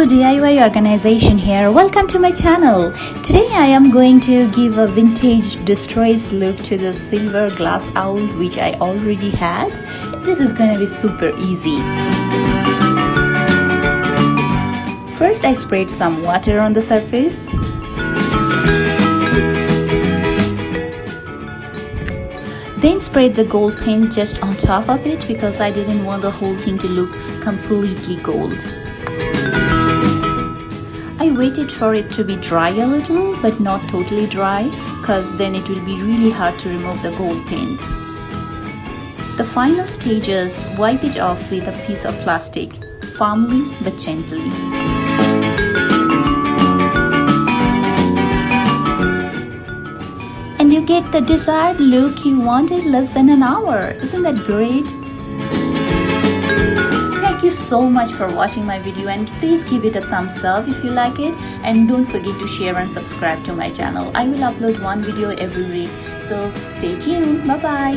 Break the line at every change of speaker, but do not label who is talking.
DIY organization here. Welcome to my channel. Today I am going to give a vintage distressed look to the silver glass owl which I already had. This is going to be super easy. First I sprayed some water on the surface. Then sprayed the gold paint just on top of it because I didn't want the whole thing to look completely gold. I waited for it to be dry a little but not totally dry because then it will be really hard to remove the gold paint. The final stage is wipe it off with a piece of plastic, firmly but gently. And you get the desired look you wanted less than an hour. Isn't that great? Thank you so much for watching my video and please give it a thumbs up if you like it, and don't forget to share and subscribe to my channel. I will upload one video every week, so stay tuned. Bye bye.